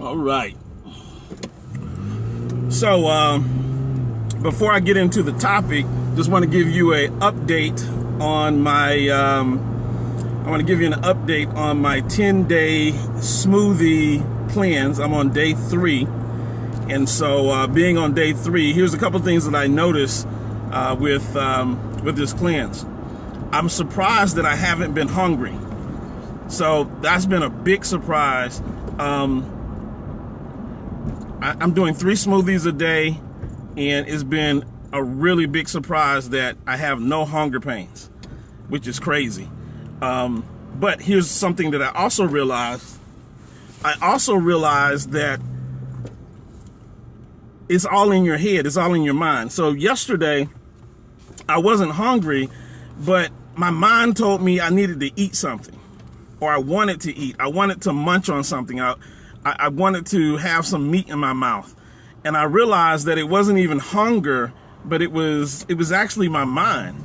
All right. So before I get into the topic, just want to give you an update on my. I want to give you an update on my 10-day smoothie cleanse. I'm on day 3, and so being on day 3, here's a couple things that I noticed with this cleanse. I'm surprised that I haven't been hungry. So that's been a big surprise. I'm doing 3 smoothies a day, and it's been a really big surprise that I have no hunger pains, which is crazy. But here's something that I also realized. I also realized that it's all in your head. It's all in your mind. So yesterday, I wasn't hungry, but my mind told me I needed to eat something, or I wanted to eat. I wanted to munch on something. I wanted to have some meat in my mouth. And I realized that it wasn't even hunger, but it was actually my mind.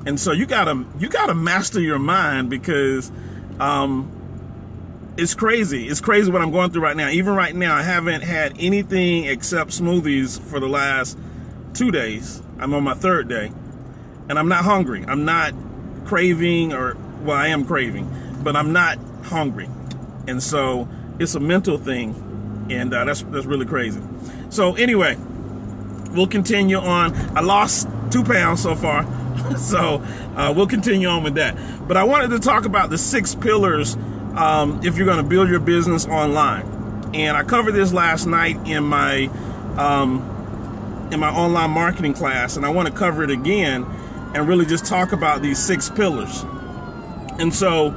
And so you gotta master your mind, because it's crazy. It's crazy what I'm going through right now. Even right now, I haven't had anything except smoothies for the last 2 days. I'm on my 3rd day, and I'm not hungry. I'm not craving, well, I am craving, but I'm not hungry. And so it's a mental thing, and that's really crazy. So anyway, we'll continue on. I lost 2 pounds so far, so we'll continue on with that. But I wanted to talk about the 6 pillars if you're going to build your business online. And I covered this last night in my online marketing class, and I want to cover it again and really just talk about these 6 pillars. And so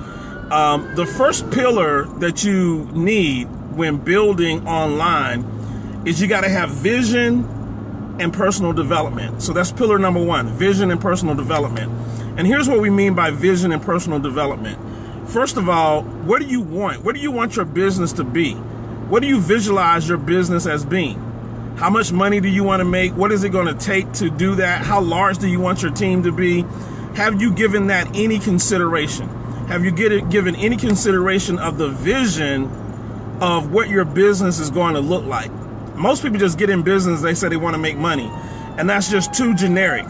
the first pillar that you need when building online is you got to have vision and personal development. So that's pillar number 1, vision and personal development. And here's what we mean by vision and personal development. First of all, what do you want? What do you want your business to be? What do you visualize your business as being? How much money do you want to make? What is it going to take to do that? How large do you want your team to be? Have you given that any consideration? Have you given any consideration of the vision of what your business is going to look like? Most people just get in business, they say they want to make money, and that's just too generic.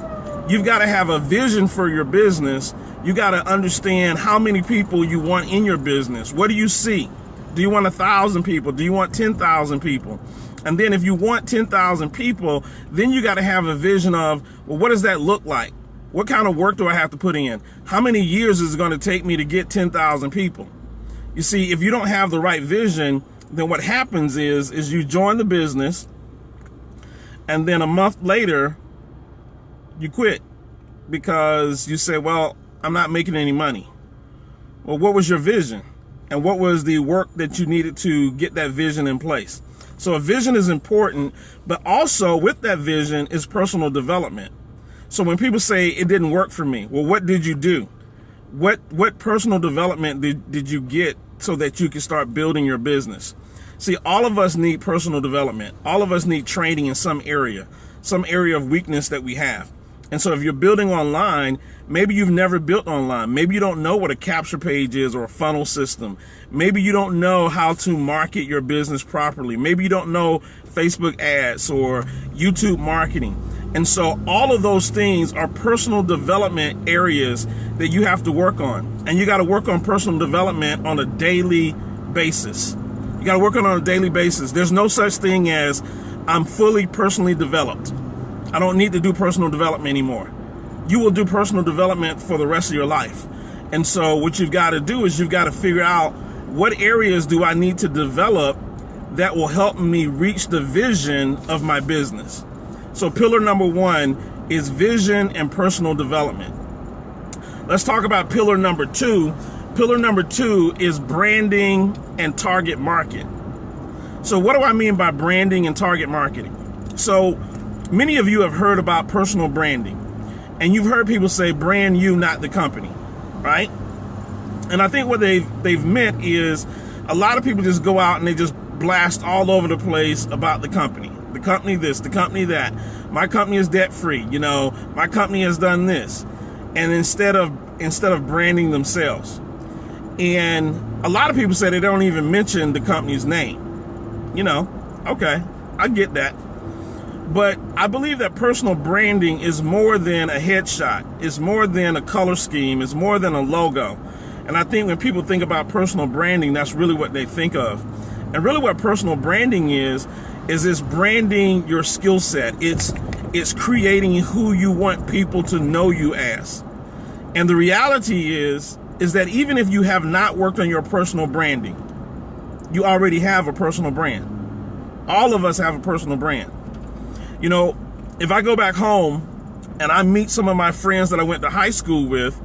You've got to have a vision for your business. You got to understand how many people you want in your business. What do you see? Do you want 1,000 people? Do you want 10,000 people? And then if you want 10,000 people, then you got to have a vision of, well, what does that look like? What kind of work do I have to put in? How many years is it going to take me to get 10,000 people? You see, if you don't have the right vision, then what happens is you join the business, and then a month later, you quit because you say, well, I'm not making any money. Well, what was your vision? And what was the work that you needed to get that vision in place? So a vision is important, but also with that vision is personal development. So when people say it didn't work for me, well, what did you do? What personal development did you get so that you can start building your business? See, all of us need personal development. All of us need training in some area of weakness that we have. And so if you're building online, maybe you've never built online. Maybe you don't know what a capture page is or a funnel system. Maybe you don't know how to market your business properly. Maybe you don't know Facebook ads or YouTube marketing. And so all of those things are personal development areas that you have to work on. And you got to work on personal development on a daily basis. You got to work on it on a daily basis. There's no such thing as I'm fully personally developed. I don't need to do personal development anymore. You will do personal development for the rest of your life. And so what you've got to do is you've got to figure out what areas do I need to develop that will help me reach the vision of my business. So pillar number 1 is vision and personal development. Let's talk about pillar number 2. Pillar number 2 is branding and target market. So what do I mean by branding and target marketing? So many of you have heard about personal branding, and you've heard people say brand you, not the company, right? And I think what they've meant is a lot of people just go out and they just blast all over the place about the company. The company this, the company that. My company is debt free, my company has done this. And instead of branding themselves. And a lot of people say they don't even mention the company's name. Okay, I get that. But I believe that personal branding is more than a headshot. It's more than a color scheme. It's more than a logo. And I think when people think about personal branding, that's really what they think of. And really what personal branding is it's branding your skill set. It's creating who you want people to know you as. And the reality is that even if you have not worked on your personal branding, you already have a personal brand. All of us have a personal brand. If I go back home and I meet some of my friends that I went to high school with,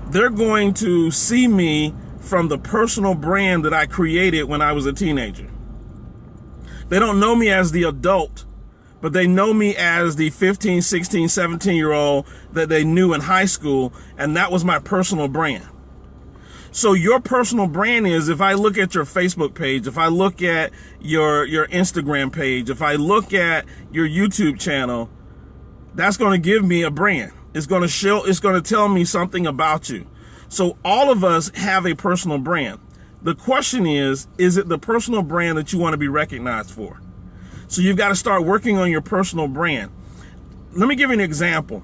they're going to see me from the personal brand that I created when I was a teenager. They don't know me as the adult, but they know me as the 15, 16, 17-year-old that they knew in high school, and that was my personal brand. So your personal brand is, if I look at your Facebook page, if I look at your Instagram page, if I look at your YouTube channel, that's going to give me a brand. It's going to tell me something about you. So all of us have a personal brand. The question is it the personal brand that you want to be recognized for? So you've got to start working on your personal brand. Let me give you an example.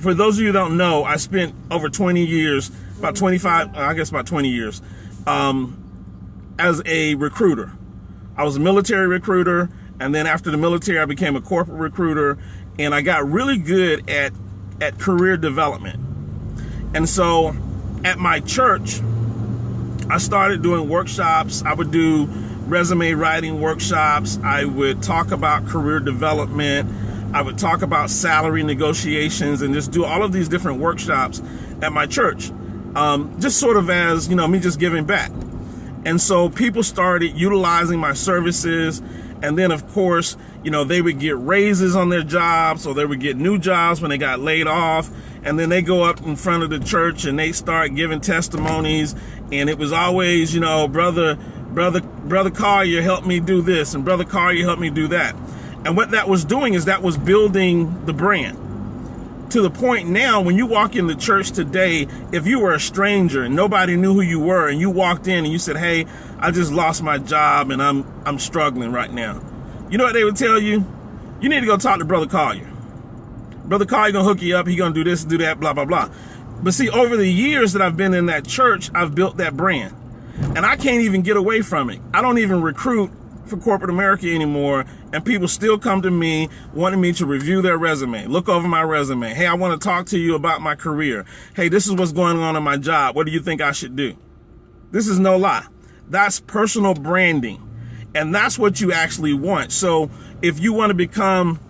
For those of you who don't know, I spent over 20 years, about 20 years, as a recruiter. I was a military recruiter, and then after the military, I became a corporate recruiter, and I got really good at career development. And so at my church, I started doing workshops. I would do resume writing workshops. I would talk about career development. I would talk about salary negotiations and just do all of these different workshops at my church. Just sort of as, me just giving back. And so people started utilizing my services. And then, of course, they would get raises on their jobs, or they would get new jobs when they got laid off. And then they go up in front of the church and they start giving testimonies. And it was always, brother Collier helped me do this, and brother Collier helped me do that. And what that was doing is that was building the brand. To the point now, when you walk in the church today, if you were a stranger and nobody knew who you were, and you walked in and you said, "Hey, I just lost my job and I'm struggling right now," you know what they would tell you? You need to go talk to Brother Collier. Brother Collier gonna hook you up. He gonna do this, do that, blah, blah, blah. But see, over the years that I've been in that church, I've built that brand. And I can't even get away from it. I don't even recruit for corporate America anymore, and people still come to me wanting me to review their resume, look over my resume. Hey, I want to talk to you about my career. Hey, this is what's going on in my job. What do you think I should do? This is no lie. That's personal branding, and that's what you actually want. So if you want to become,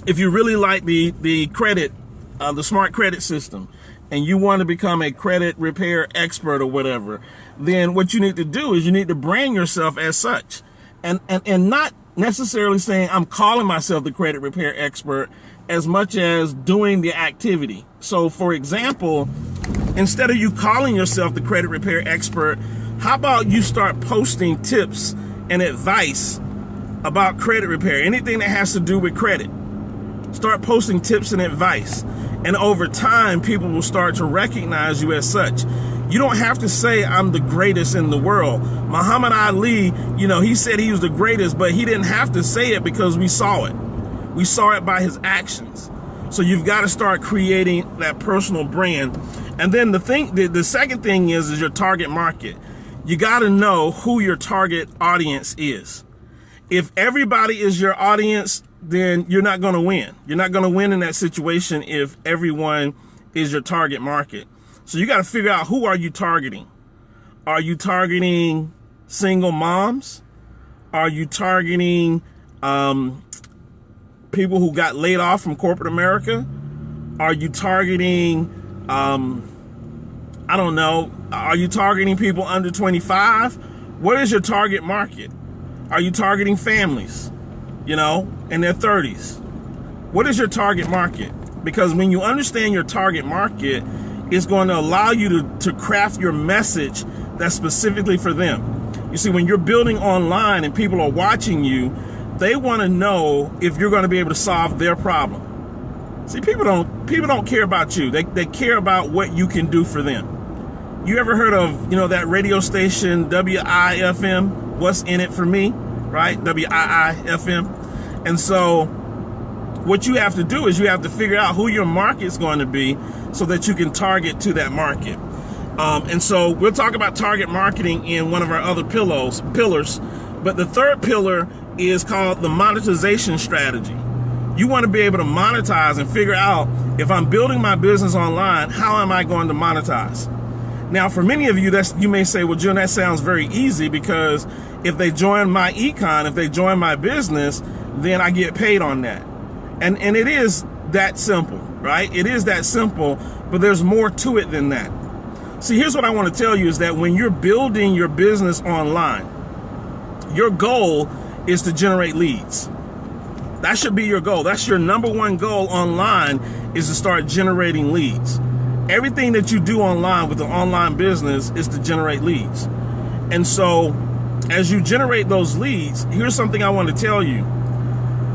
if you really like the credit, the smart credit system, and you want to become a credit repair expert or whatever, then what you need to do is you need to brand yourself as such. And not necessarily saying I'm calling myself the credit repair expert as much as doing the activity. So for example, instead of you calling yourself the credit repair expert, how about you start posting tips and advice about credit repair, anything that has to do with credit. Start posting tips and advice. And over time, people will start to recognize you as such. You don't have to say I'm the greatest in the world. Muhammad Ali, he said he was the greatest, but he didn't have to say it because we saw it. We saw it by his actions. So you've got to start creating that personal brand. And then the second thing is your target market. You got to know who your target audience is. If everybody is your audience, then you're not going to win. You're not going to win in that situation if everyone is your target market. So you got to figure out, who are you targeting? Are you targeting single moms? Are you targeting people who got laid off from corporate America? Are you targeting, I don't know, are you targeting people under 25? What is your target market? Are you targeting families, in their 30s? What is your target market? Because when you understand your target market, it's going to allow you to craft your message that's specifically for them. You see, when you're building online and people are watching you, they want to know if you're going to be able to solve their problem. See, people don't care about you. They care about what you can do for them. You ever heard of, that radio station WIFM? what's in it for me, right? WIIFM. And so what you have to do is you have to figure out who your market's going to be so that you can target to that market. And so we'll talk about target marketing in one of our other pillars. But the third pillar is called the monetization strategy. You want to be able to monetize and figure out, if I'm building my business online, how am I going to monetize? Now, for many of you, you may say, well, Jim, that sounds very easy, because if they join my econ, if they join my business, then I get paid on that. And it is that simple, right? It is that simple, but there's more to it than that. See, here's what I want to tell you is that when you're building your business online, your goal is to generate leads. That should be your goal. That's your number one goal online, is to start generating leads. Everything that you do online with an online business is to generate leads. And so as you generate those leads, here's something I want to tell you.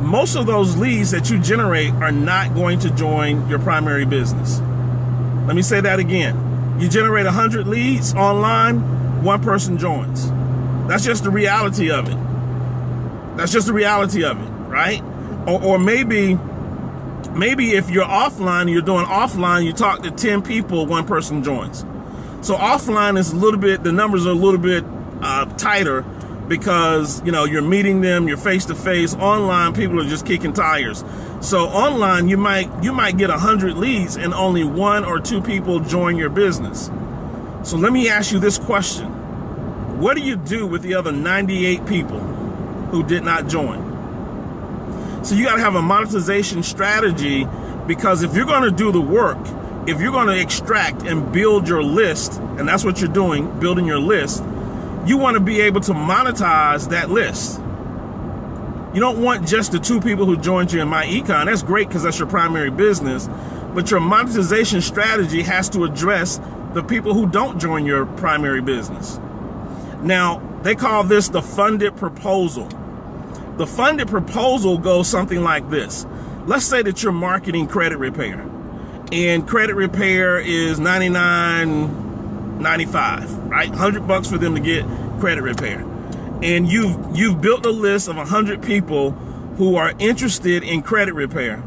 Most of those leads that you generate are not going to join your primary business. Let me say that again. You generate 100 leads online, one person joins. That's just the reality of it. That's just the reality of it, right? Or maybe if you're offline, you're doing offline, you talk to 10 people, one person joins. So offline is the numbers are a little bit tighter, because you're meeting them, you're face to face. Online, people are just kicking tires. So online, you might get 100 leads and only 1 or 2 people join your business. So let me ask you this question. What do you do with the other 98 people who did not join? So you got to have a monetization strategy, because if you're going to do the work, if you're going to extract and build your list, and that's what you're doing, building your list, you want to be able to monetize that list. You don't want just the 2 people who joined you in My Econ. That's great, because that's your primary business. But your monetization strategy has to address the people who don't join your primary business. Now, they call this the funded proposal. The funded proposal goes something like this. Let's say that you're marketing credit repair, and credit repair is $99.95, right? $100 for them to get credit repair. And you've built a list of 100 people who are interested in credit repair,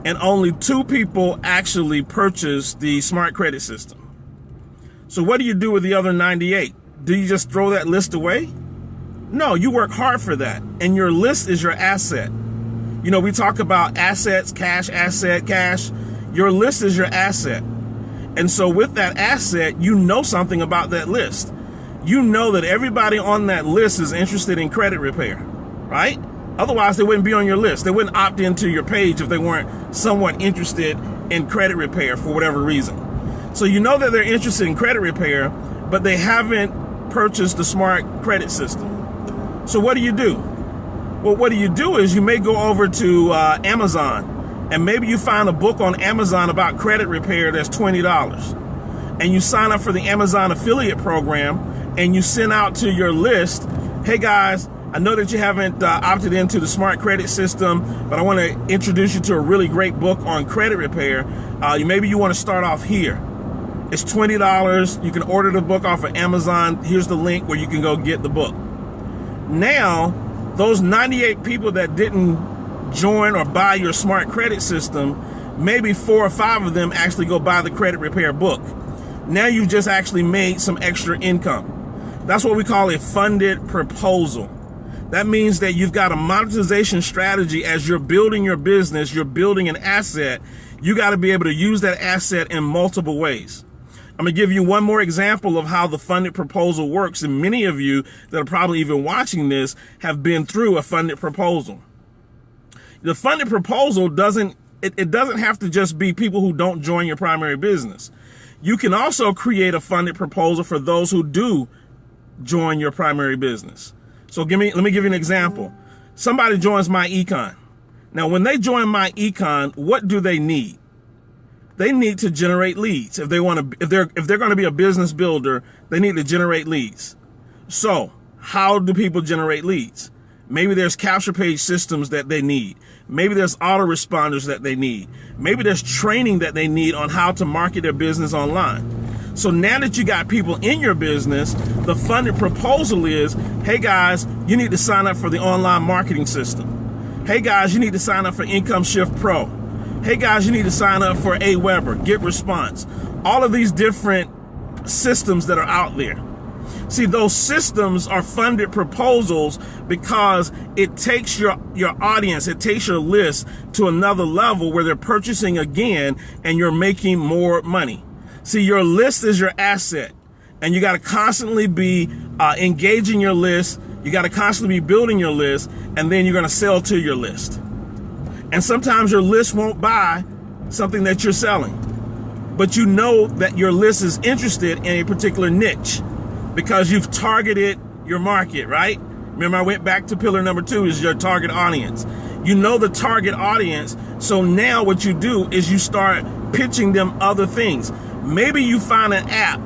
and only 2 people actually purchase the smart credit system. So what do you do with the other 98? Do you just throw that list away? No, you work hard for that, and your list is your asset. We talk about assets, cash, asset, cash. Your list is your asset. And so with that asset, you know something about that list. You know that everybody on that list is interested in credit repair, right? Otherwise, they wouldn't be on your list. They wouldn't opt into your page if they weren't somewhat interested in credit repair for whatever reason. So you know that they're interested in credit repair, but they haven't purchased the smart credit system. So what do you do? Well, what you do is you may go over to Amazon, and maybe you find a book on Amazon about credit repair that's $20. And you sign up for the Amazon affiliate program, and you send out to your list, hey guys, I know that you haven't opted into the smart credit system, but I want to introduce you to a really great book on credit repair. Maybe you want to start off here. It's $20. You can order the book off of Amazon. Here's the link where you can go get the book. Now, those 98 people that didn't join or buy your smart credit system, maybe 4 or 5 of them actually go buy the credit repair book. Now you've just actually made some extra income. That's what we call a funded proposal. That means that you've got a monetization strategy. As you're building your business, you're building an asset. You got to be able to use that asset in multiple ways. I'm going to give you one more example of how the funded proposal works. And many of you that are probably even watching this have been through a funded proposal. The funded proposal doesn't have to just be people who don't join your primary business. You can also create a funded proposal for those who do join your primary business. So let me give you an example. Somebody joins My Econ. Now, when they join My Econ, what do they need? They need to generate leads. If they're going to be a business builder, they need to generate leads. So how do people generate leads? Maybe there's capture page systems that they need. Maybe there's autoresponders that they need. Maybe there's training that they need on how to market their business online. So now that you got people in your business, the funded proposal is, hey guys, you need to sign up for the online marketing system. Hey guys, you need to sign up for Income Shift Pro. Hey guys, you need to sign up for Aweber, Get Response. All of these different systems that are out there. See, those systems are funded proposals because it takes your audience, it takes your list to another level where they're purchasing again and you're making more money. See, your list is your asset, and you got to constantly be engaging your list. You got to constantly be building your list, and then you're going to sell to your list. And sometimes your list won't buy something that you're selling, but you know that your list is interested in a particular niche because you've targeted your market, right? Remember, I went back to pillar number 2 is your target audience. You know the target audience, so now what you do is you start pitching them other things. Maybe you find an app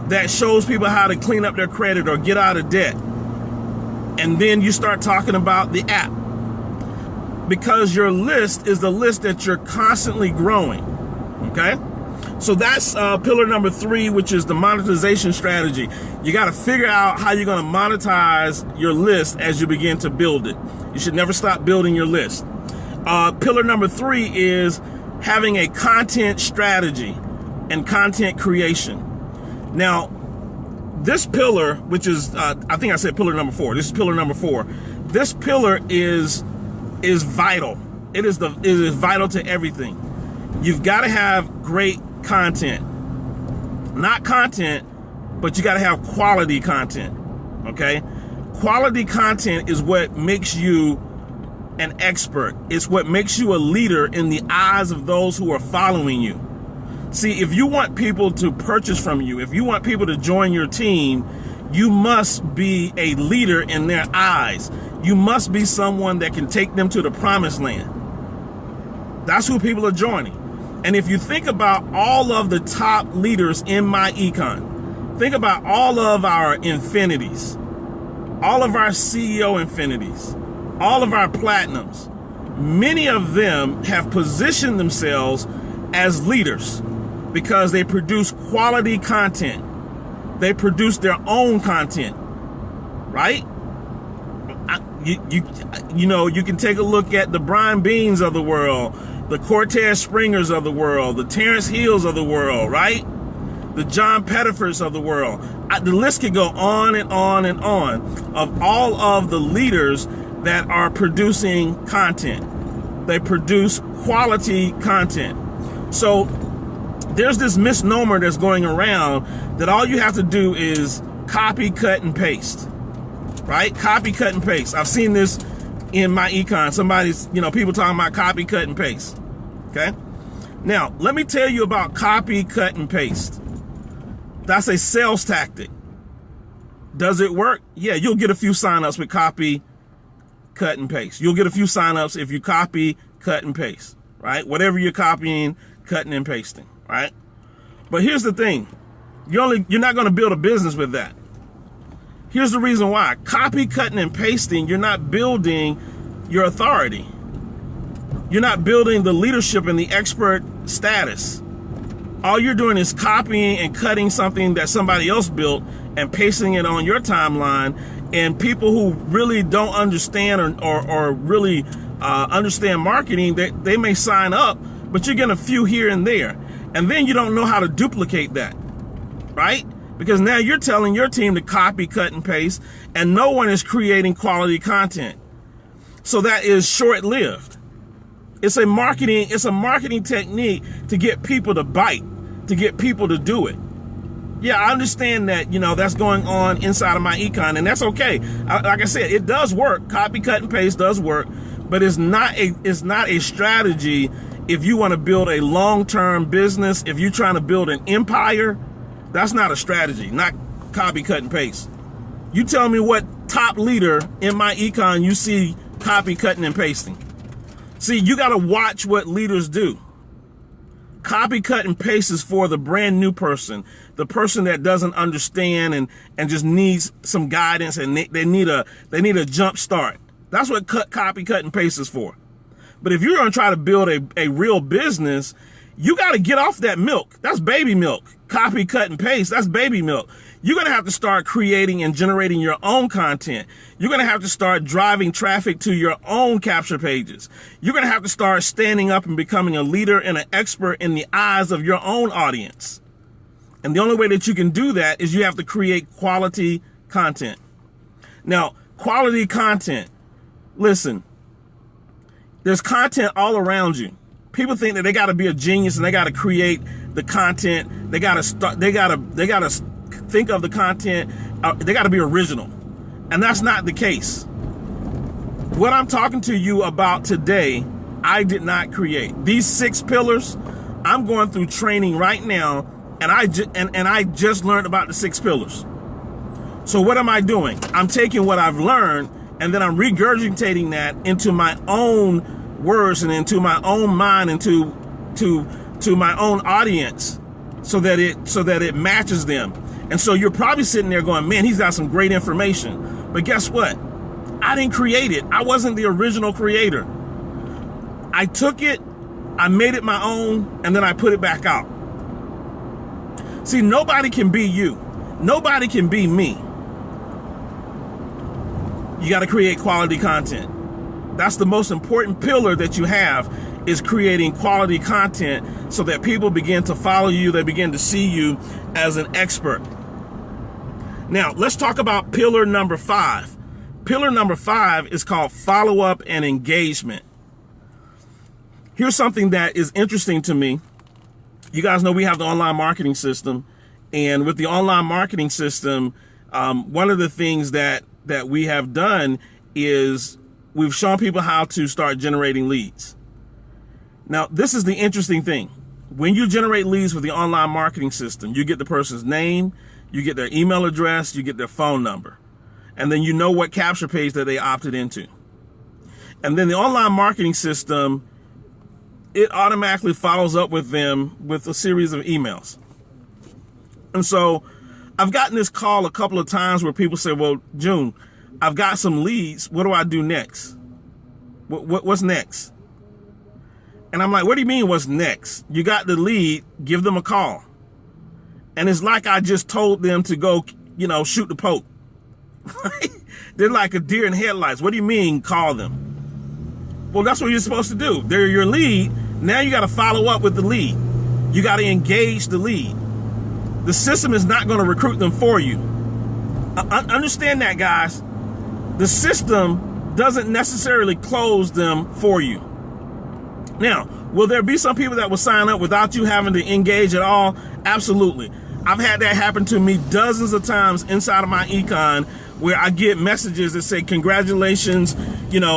that shows people how to clean up their credit or get out of debt. And then you start talking about the app. Because your list is the list that you're constantly growing. Okay? So that's pillar number 3, which is the monetization strategy. You got to figure out how you're going to monetize your list as you begin to build it. You should never stop building your list. Pillar number 3 is having a content strategy and content creation. Now, this pillar, which is, I think I said pillar number 4. This is pillar number 4. This pillar is vital. It is vital to everything. You've got to have great content. Not content, but you got to have quality content. Okay? Quality content is what makes you an expert. It's what makes you a leader in the eyes of those who are following you. See, if you want people to purchase from you, if you want people to join your team, you must be a leader in their eyes. You must be someone that can take them to the promised land. That's who people are joining. And if you think about all of the top leaders in my econ, think about all of our infinities, all of our CEO infinities, all of our platinums. Many of them have positioned themselves as leaders because they produce quality content. They produce their own content, right? You know, you can take a look at the Brian Beans of the world, the Cortez Springers of the world, the Terrence Hills of the world, right? The John Pettifers of the world. The list could go on and on and on of all of the leaders that are producing content. They produce quality content. So there's this misnomer that's going around that all you have to do is copy, cut, and paste, right? Copy, cut, and paste. I've seen this in my econ. Somebody's, people talking about copy, cut, and paste. Okay. Now, let me tell you about copy, cut, and paste. That's a sales tactic. Does it work? Yeah, you'll get a few signups with copy, cut, and paste. You'll get a few signups if you copy, cut, and paste, right? Whatever you're copying, cutting, and pasting, right? But here's the thing. You're not going to build a business with that. Here's the reason why. Copy, cutting, and pasting, you're not building your authority. You're not building the leadership and the expert status. All you're doing is copying and cutting something that somebody else built and pasting it on your timeline. And people who really don't understand or really understand marketing, they may sign up, but you're getting a few here and there. And then you don't know how to duplicate that, right? Because now you're telling your team to copy, cut, and paste, and no one is creating quality content. So that is short-lived. It's a marketing technique to get people to bite, to get people to do it. Yeah, I understand that, that's going on inside of my econ, and that's okay. Like I said, it does work. Copy, cut, and paste does work, but it's not a strategy if you want to build a long-term business. If you're trying to build an empire, that's not a strategy, not copy, cut, and paste. You tell me what top leader in my econ you see copy, cutting, and pasting. See, you got to watch what leaders do. Copy, cut, and paste is for the brand new person, the person that doesn't understand and just needs some guidance, and they need a jump start. That's what copy, cut, and paste is for. But if you're going to try to build a real business, You got to get off that milk. That's baby milk. Copy, cut, and paste. That's baby milk. You're going to have to start creating and generating your own content. You're going to have to start driving traffic to your own capture pages. You're going to have to start standing up and becoming a leader and an expert in the eyes of your own audience. And the only way that you can do that is you have to create quality content. Now, quality content. Listen, there's content all around you. People think that they got to be a genius and they got to create the content. They got to start. They got to think of the content. They got to be original, and that's not the case. What I'm talking to you about today, I did not create. These 6 pillars, I'm going through training right now, and I just learned about the 6 pillars. So what am I doing? I'm taking what I've learned, and then I'm regurgitating that into my own words and into my own mind and to my own audience, so that it matches them. And so you're probably sitting there going, man, he's got some great information. But guess what? I didn't create it. I wasn't the original creator. I took it, I made it my own, and then I put it back out. See, nobody can be you. Nobody can be me. You got to create quality content. That's the most important pillar that you have, is creating quality content so that people begin to follow you. They begin to see you as an expert. Now, let's talk about pillar number 5. Pillar number 5 is called follow-up and engagement. Here's something that is interesting to me. You guys know we have the online marketing system. And with the online marketing system, one of the things that we have done is we've shown people how to start generating leads. Now, this is the interesting thing. When you generate leads with the online marketing system, you get the person's name, you get their email address, you get their phone number, and then you know what capture page that they opted into. And then the online marketing system, it automatically follows up with them with a series of emails. And so I've gotten this call a couple of times where people say, well, June, I've got some leads. What do I do next? What's next? And I'm like, what do you mean what's next? You got the lead, give them a call. And it's like I just told them to go, shoot the Pope. They're like a deer in headlights. What do you mean call them? Well, that's what you're supposed to do. They're your lead. Now you got to follow up with the lead. You got to engage the lead. The system is not going to recruit them for you. Understand that, guys. The system doesn't necessarily close them for you. Now, will there be some people that will sign up without you having to engage at all? Absolutely. I've had that happen to me dozens of times inside of my Econ, where I get messages that say, congratulations,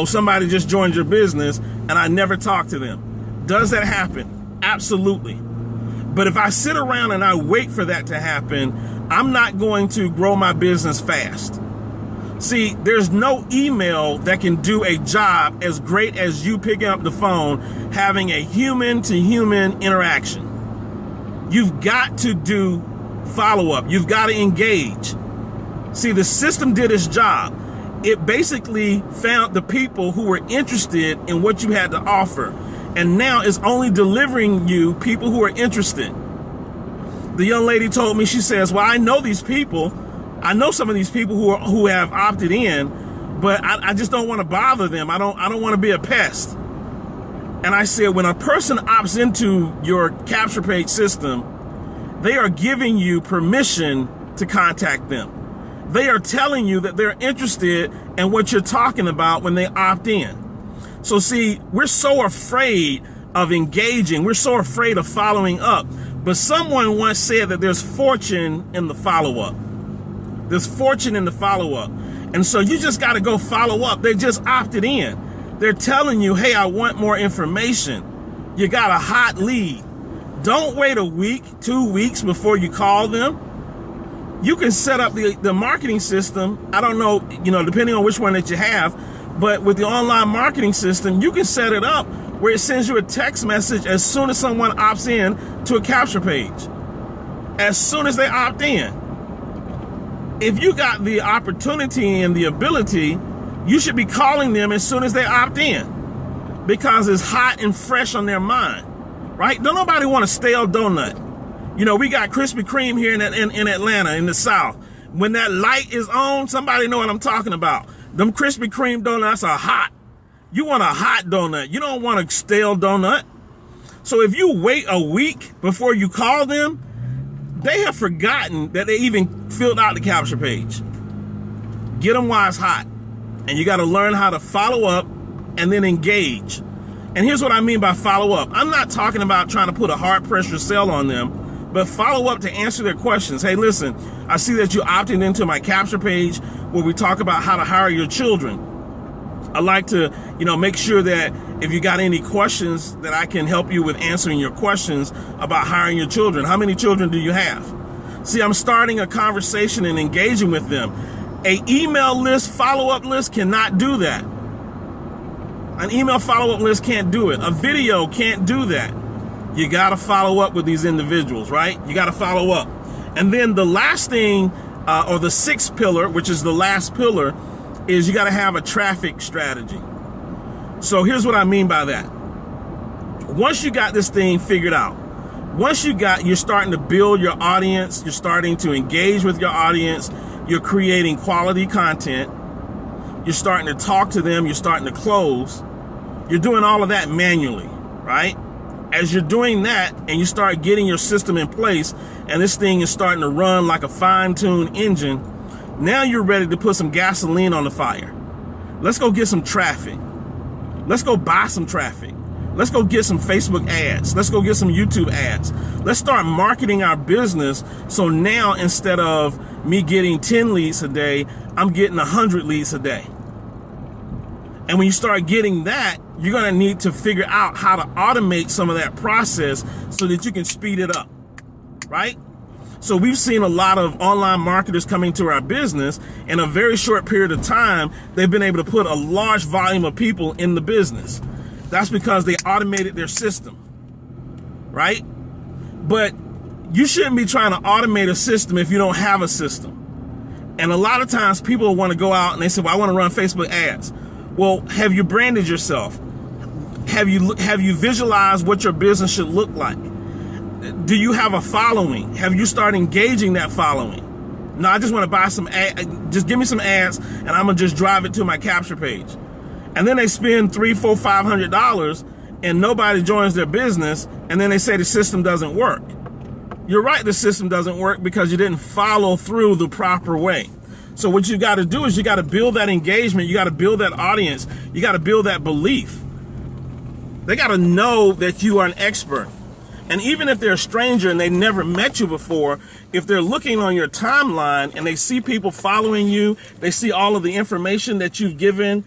somebody just joined your business, and I never talk to them. Does that happen? Absolutely. But if I sit around and I wait for that to happen, I'm not going to grow my business fast. See, there's no email that can do a job as great as you picking up the phone, having a human-to-human interaction. You've got to do follow-up. You've got to engage. See, the system did its job. It basically found the people who were interested in what you had to offer. And now it's only delivering you people who are interested. The young lady told me, she says, well, I know these people. I know some of these people who have opted in, but I just don't want to bother them. I don't want to be a pest. And I said, when a person opts into your capture page system, they are giving you permission to contact them. They are telling you that they're interested in what you're talking about when they opt in. So see, we're so afraid of engaging. We're so afraid of following up. But someone once said that there's fortune in the follow-up. There's fortune in the follow-up. And so you just got to go follow up. They just opted in. They're telling you, hey, I want more information. You got a hot lead. Don't wait a week, 2 weeks before you call them. You can set up the marketing system. I don't know, depending on which one that you have, but with the online marketing system, you can set it up where it sends you a text message as soon as someone opts in to a capture page. As soon as they opt in. If you got the opportunity and the ability, you should be calling them as soon as they opt in, because it's hot and fresh on their mind. right? Don't nobody want a stale donut. You know, we got Krispy Kreme here in Atlanta, in the South. When that light is on, somebody know what I'm talking about. Them Krispy Kreme donuts are hot. You want a hot donut. You don't want a stale donut. So if you wait a week before you call them, they have forgotten that they even filled out the capture page. Get them while it's hot. And you got to learn how to follow up and then engage. And here's what I mean by follow up. I'm not talking about trying to put a hard pressure sell on them, but follow up to answer their questions. Hey, listen, I see that you opted into my capture page where we talk about how to hire your children. I like to, make sure that if you got any questions that I can help you with answering your questions about hiring your children. How many children do you have? See, I'm starting a conversation and engaging with them. An email list, follow-up list cannot do that. An email follow-up list can't do it. A video can't do that. You got to follow up with these individuals, right? You got to follow up. And then the last thing, or the sixth pillar, which is the last pillar, is you got to have a traffic strategy. So here's what I mean by that. Once you got this thing figured out, you're starting to build your audience, you're starting to engage with your audience, you're creating quality content, you're starting to talk to them, you're starting to close, you're doing all of that manually, right? As you're doing that and you start getting your system in place and this thing is starting to run like a fine-tuned engine, now you're ready to put some gasoline on the fire. Let's go get some traffic. Let's go buy some traffic. Let's go get some Facebook ads. Let's go get some YouTube ads. Let's start marketing our business. So now instead of me getting 10 leads a day, I'm getting 100 leads a day. And when you start getting that, you're going to need to figure out how to automate some of that process so that you can speed it up, right? So we've seen a lot of online marketers coming to our business. In a very short period of time, they've been able to put a large volume of people in the business. That's because they automated their system, right? But you shouldn't be trying to automate a system if you don't have a system. And a lot of times people want to go out and they say, well, I want to run Facebook ads. Well, have you branded yourself? Have you visualized what your business should look like? Do you have a following? Have you started engaging that following? No, I just want to buy some ads. Just give me some ads and I'm going to just drive it to my capture page. And then they spend $300, $400, $500 and nobody joins their business. And then they say the system doesn't work. You're right, the system doesn't work because you didn't follow through the proper way. So what you got to do is you got to build that engagement. You got to build that audience. You got to build that belief. They got to know that you are an expert. And even if they're a stranger and they never met you before, if they're looking on your timeline and they see people following you, they see all of the information that you've given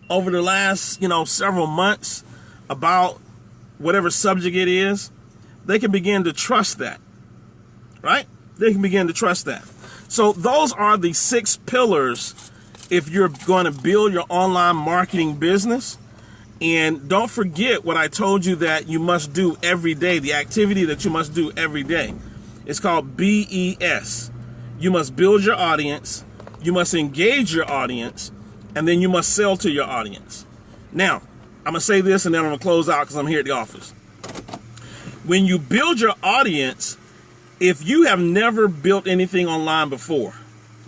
over the last, several months about whatever subject it is, they can begin to trust that, right? They can begin to trust that. So those are the 6 pillars if you're going to build your online marketing business. And don't forget what I told you that you must do every day, the activity that you must do every day. It's called BES. You must build your audience, you must engage your audience, and then you must sell to your audience. Now, I'm going to say this and then I'm going to close out because I'm here at the office. When you build your audience, if you have never built anything online before,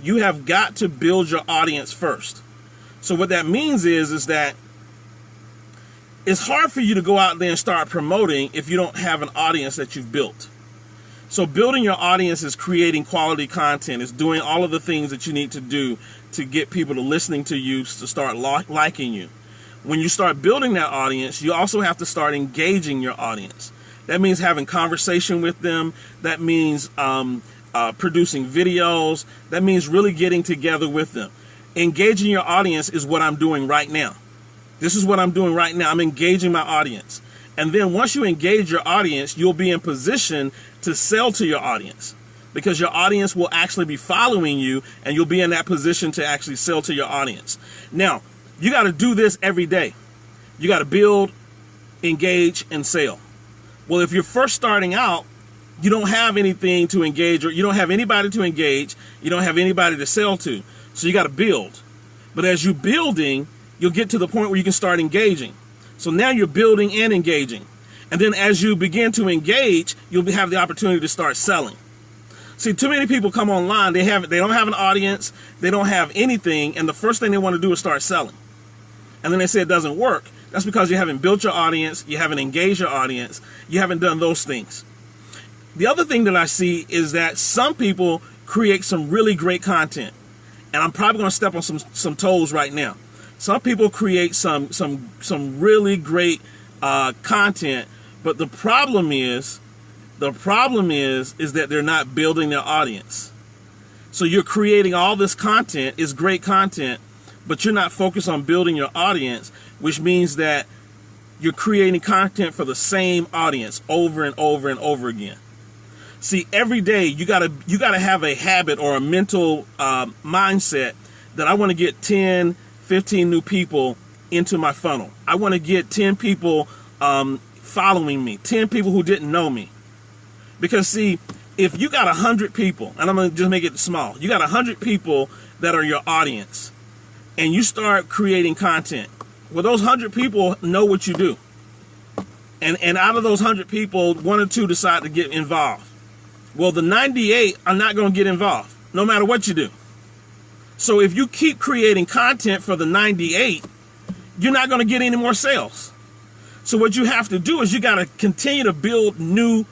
you have got to build your audience first. So what that means is that it's hard for you to go out there and start promoting if you don't have an audience that you've built. So building your audience is creating quality content. It's doing all of the things that you need to do to get people to listening to you, to start liking you. When you start building that audience, you also have to start engaging your audience. That means having conversation with them. That means producing videos. That means really getting together with them. Engaging your audience is what I'm doing right now. This is what I'm doing right now. I'm engaging my audience. And then once you engage your audience, you'll be in position to sell to your audience because your audience will actually be following you and you'll be in that position to actually sell to your audience. Now, you got to do this every day. You got to build, engage, and sell. Well, if you're first starting out, you don't have anything to engage or you don't have anybody to engage. You don't have anybody to sell to. So you got to build. But as you're building, you'll get to the point where you can start engaging. So now you're building and engaging. And then as you begin to engage, you'll have the opportunity to start selling. See, too many people come online, they don't have an audience, they don't have anything, and the first thing they want to do is start selling. And then they say it doesn't work. That's because you haven't built your audience, you haven't engaged your audience, you haven't done those things. The other thing that I see is that some people create some really great content. And I'm probably going to step on some toes right now. Some people create some really great content, but the problem is that they're not building their audience. So you're creating all this content, it's great content, but you're not focused on building your audience, which means that you're creating content for the same audience over and over and over again. See, every day you gotta have a habit or a mental mindset that I want to get 10, 15 new people into my funnel. I want to get 10 people following me, 10 people who didn't know me. Because see, if you got 100 people, and I'm going to just make it small, you got 100 people that are your audience, and you start creating content. Well, those 100 people know what you do. And out of those 100 people, 1 or 2 decide to get involved. Well, the 98 are not going to get involved, no matter what you do. So if you keep creating content for the 98, you're not going to get any more sales. So what you have to do is you got to continue to build new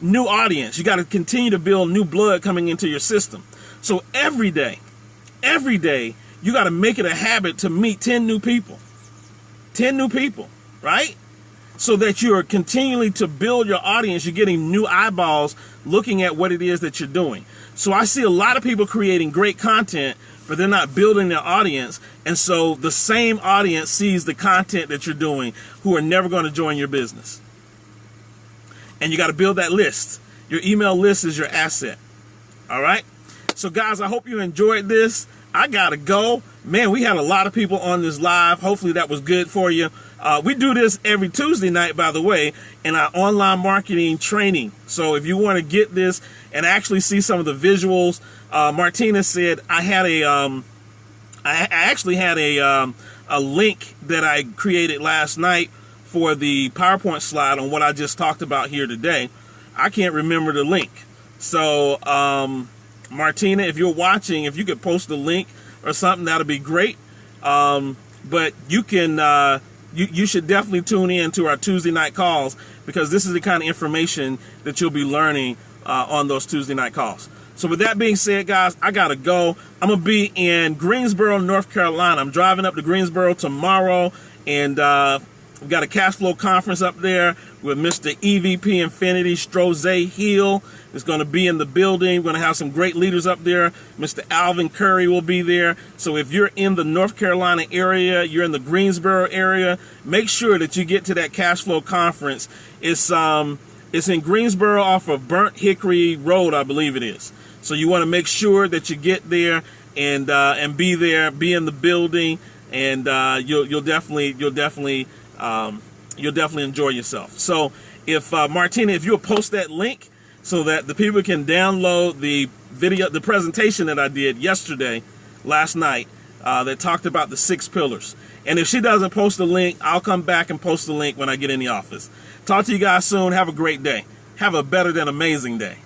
audience. You got to continue to build new blood coming into your system. So every day, you got to make it a habit to meet 10 new people. 10 new people, right? So that you're continually to build your audience. You're getting new eyeballs looking at what it is that you're doing. So I see a lot of people creating great content, but they're not building their audience. And so the same audience sees the content that you're doing who are never going to join your business. And you got to build that list. Your email list is your asset. All right. So guys, I hope you enjoyed this. I got to go. Man, we had a lot of people on this live. Hopefully that was good for you. We do this every Tuesday night, by the way, in our online marketing training. So if you want to get this and actually see some of the visuals, Martina said I actually had a link that I created last night for the PowerPoint slide on what I just talked about here today. I can't remember the link. So Martina, if you're watching, if you could post a link or something, that'll be great. But you can you should definitely tune in to our Tuesday night calls, because this is the kind of information that you'll be learning on those Tuesday night calls. So with that being said, guys, I gotta go. I'm gonna be in Greensboro, North Carolina. I'm driving up to Greensboro tomorrow, and we've got a cash flow conference up there with Mr. EVP Infinity Strozay Hill is going to be in the building. We're going to have some great leaders up there. Mr. Alvin Curry will be there. So if you're in the North Carolina area, you're in the Greensboro area, make sure that you get to that cash flow conference. It's in Greensboro off of Burnt Hickory Road, I believe it is. So you want to make sure that you get there and be there, be in the building, and you'll definitely enjoy yourself. So if Martina, if you'll post that link so that the people can download the video, the presentation that I did last night, that talked about the 6 pillars. And if she doesn't post the link, I'll come back and post the link when I get in the office. Talk to you guys soon. Have a great day. Have a better than amazing day.